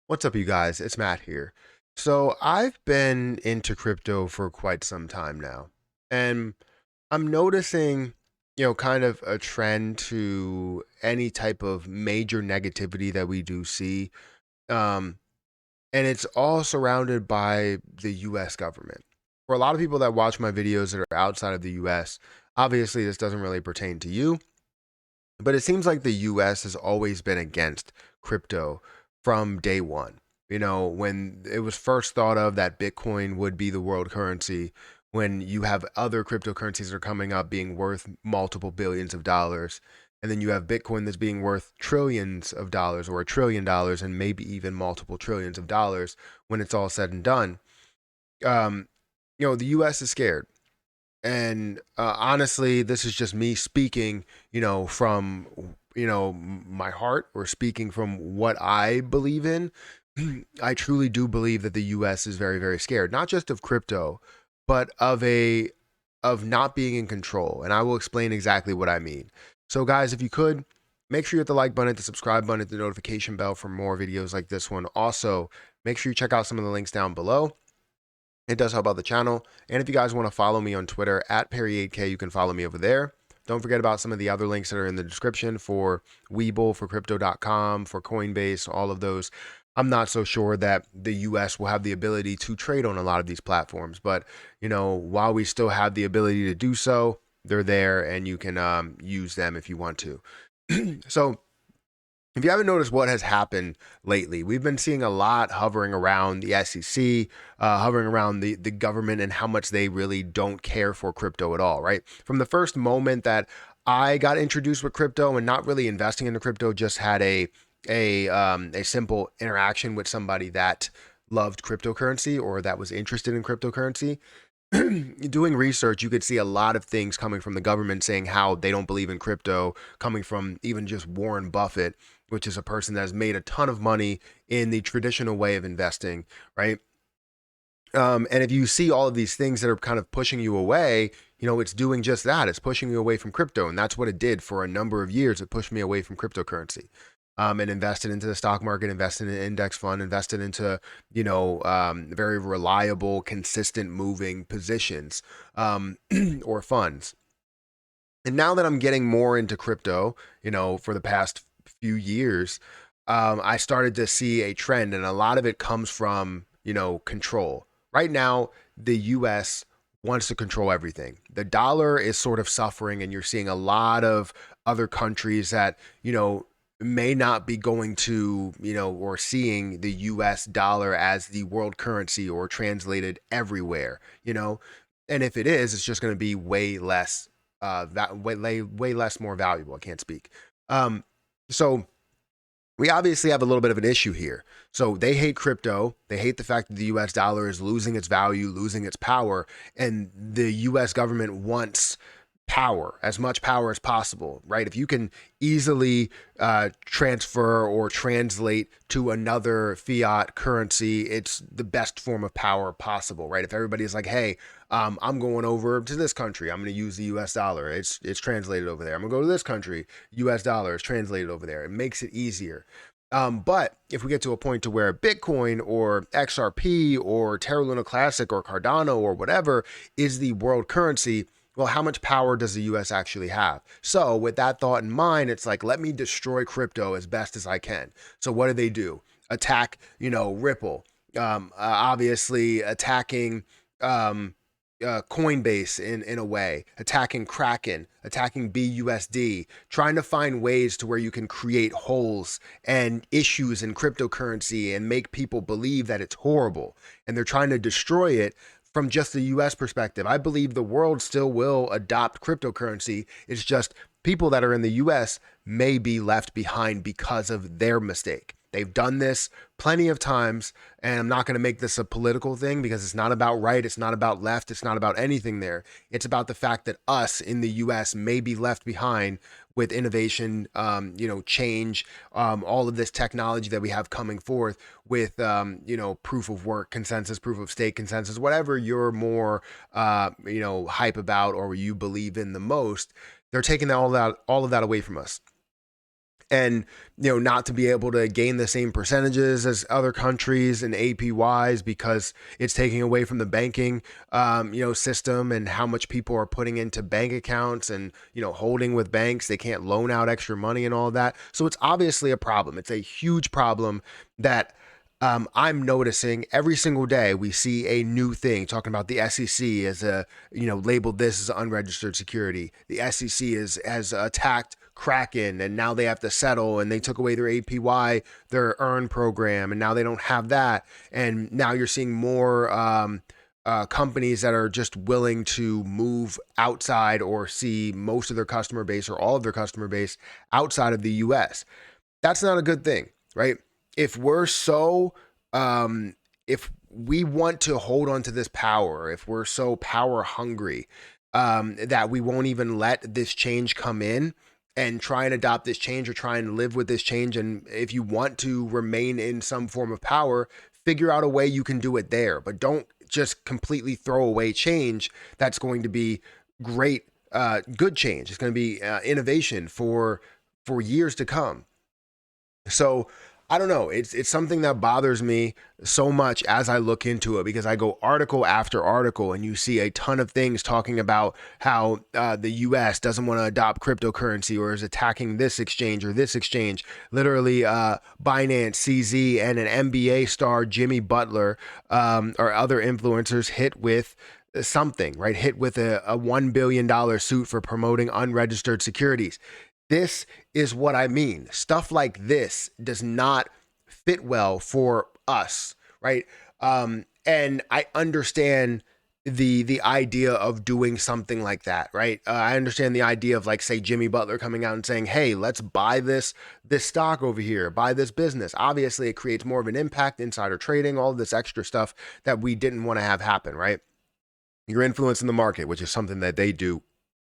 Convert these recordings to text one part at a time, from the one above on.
What's up, you guys? It's Matt here. So, I've been into crypto for quite some time now, and I'm noticing, kind of a trend to any type of major negativity that we do see. Um, and it's all surrounded by the US government. For a lot of people that watch my videos that are outside of the US, obviously this doesn't really pertain to you, but it seems like the US has always been against crypto from day one. When it was first thought of that Bitcoin would be the world currency, when you have other cryptocurrencies that are coming up being worth multiple billions of dollars, and then you have Bitcoin that's being worth trillions of dollars or $1 trillion and maybe even multiple trillions of dollars when it's all said and done. Um, the US is scared. And honestly, this is just me speaking, from my heart, or speaking from what I believe in. I truly do believe that the U.S. is very, very scared, not just of crypto, but of not being in control. And I will explain exactly what I mean. So, guys, if you could make sure you hit the like button, the subscribe button, hit the notification bell for more videos like this one. Also, make sure you check out some of the links down below. It does help out the channel. And if you guys want to follow me on Twitter at Perry8K, you can follow me over there. Don't forget about some of the other links that are in the description for Webull, for Crypto.com, for Coinbase, all of those. I'm not so sure that the US will have the ability to trade on a lot of these platforms, but while we still have the ability to do so, they're there and you can use them if you want to. So if you haven't noticed what has happened lately, we've been seeing a lot hovering around the SEC, hovering around the government, and how much they really don't care for crypto at all, right? From the first moment that I got introduced with crypto and not really investing into crypto, just had a simple interaction with somebody that loved cryptocurrency or that was interested in cryptocurrency. Doing research, you could see a lot of things coming from the government saying how they don't believe in crypto, coming from even just Warren Buffett, which is a person that has made a ton of money in the traditional way of investing, right? And if you see all of these things that are kind of pushing you away, it's doing just that. It's pushing you away from crypto. And that's what it did for a number of years. It pushed me away from cryptocurrency. And invested into the stock market, invested in an index fund, invested into, very reliable, consistent moving positions or funds. And now that I'm getting more into crypto, for the past few years, I started to see a trend, and a lot of it comes from, control. Right now, the US wants to control everything. The dollar is sort of suffering, and you're seeing a lot of other countries that, may not be going to, or seeing the US dollar as the world currency or translated everywhere. And if it is, it's just going to be way less way less more valuable. I can't speak. Um, so we obviously have a little bit of an issue here. So they hate crypto. They hate the fact that the US dollar is losing its value, losing its power, and the US government wants power, as much power as possible, right? If you can easily transfer or translate to another fiat currency, it's the best form of power possible, right? If everybody's like, hey, I'm going over to this country, I'm going to use the US dollar, it's translated over there. I'm going to go to this country, US dollar is translated over there. It makes it easier. But if we get to a point to where Bitcoin or XRP or Terra Luna Classic or Cardano or whatever is the world currency, well, how much power does the US actually have? So, with that thought in mind, it's like, let me destroy crypto as best as I can. So, what do? Attack, Ripple, obviously attacking Coinbase in a way, attacking Kraken, attacking BUSD, trying to find ways to where you can create holes and issues in cryptocurrency and make people believe that it's horrible. And they're trying to destroy it from just the US perspective. I believe the world still will adopt cryptocurrency. It's just people that are in the US may be left behind because of their mistake. They've done this plenty of times, and I'm not going to make this a political thing because it's not about right, it's not about left, it's not about anything there. It's about the fact that us in the US may be left behind with innovation, change, all of this technology that we have coming forth with, proof of work consensus, proof of stake consensus, whatever you're more, hype about or you believe in the most. They're taking all of that away from us. and not to be able to gain the same percentages as other countries and APYs because it's taking away from the banking system and how much people are putting into bank accounts and holding with banks. They can't loan out extra money and all of that. So it's obviously a problem. It's a huge problem that I'm noticing every single day. We see a new thing talking about the SEC as labeled this as unregistered security. The SEC has attacked Kraken, and now they have to settle, and they took away their APY, their earn program, and now they don't have that. And now you're seeing more companies that are just willing to move outside or see most of their customer base or all of their customer base outside of the US. That's not a good thing, right? If we're so, if we want to hold on to this power, if we're so power hungry that we won't even let this change come in and try and adopt this change or try and live with this change. And if you want to remain in some form of power, figure out a way you can do it there. But don't just completely throw away change that's going to be great, good change. It's going to be innovation for years to come. So I don't know. It's something that bothers me so much as I look into it, because I go article after article and you see a ton of things talking about how the US doesn't want to adopt cryptocurrency or is attacking this exchange or this exchange. Literally, Binance, CZ, and an NBA star, Jimmy Butler, or other influencers hit with something, right? Hit with a $1 billion suit for promoting unregistered securities. This is what I mean. Stuff like this does not fit well for us, right? And I understand the idea of doing something like that, right? I understand the idea of, like, say, Jimmy Butler coming out and saying, "Hey, let's buy this stock over here, buy this business." Obviously, it creates more of an impact, insider trading, all this extra stuff that we didn't want to have happen, right? You're influencing the market, which is something that they do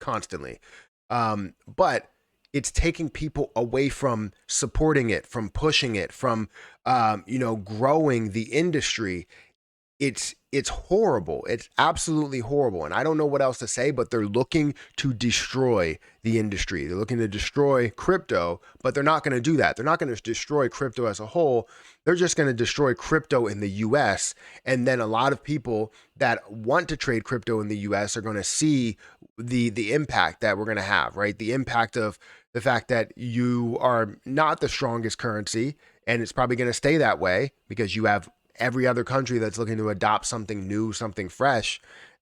constantly. But it's taking people away from supporting it, from pushing it, from growing the industry. It's horrible. It's absolutely horrible. And I don't know what else to say, but they're looking to destroy the industry. They're looking to destroy crypto, but they're not going to do that. They're not going to destroy crypto as a whole. They're just going to destroy crypto in the US. And then a lot of people that want to trade crypto in the US are going to see the impact that we're going to have, right? The impact of the fact that you are not the strongest currency, and it's probably going to stay that way because you have every other country that's looking to adopt something new, something fresh.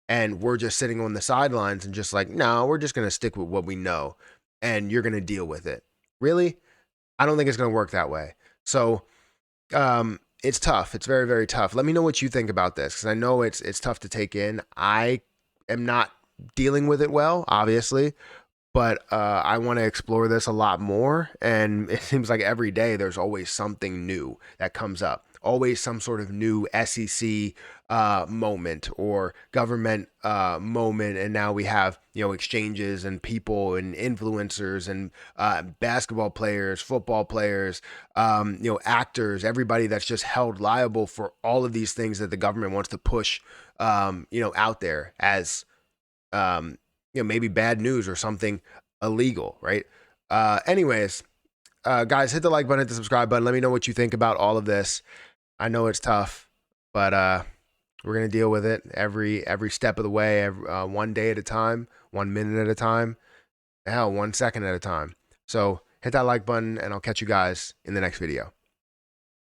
And we're just sitting on the sidelines and just like, no, we're just going to stick with what we know and you're going to deal with it. Really? I don't think it's going to work that way. So it's tough. It's very, very tough. Let me know what you think about this, because I know it's tough to take in. I am not dealing with it well, obviously, but I want to explore this a lot more. And it seems like every day there's always something new that comes up, always some sort of new SEC moment or government moment. And now we have, exchanges and people and influencers and basketball players, football players, actors, everybody that's just held liable for all of these things that the government wants to push, out there as, maybe bad news or something illegal, right? Anyways, guys, hit the like button, hit the subscribe button. Let me know what you think about all of this. I know it's tough, but we're gonna deal with it every step of the way, one day at a time, 1 minute at a time, hell, 1 second at a time. So hit that like button, and I'll catch you guys in the next video.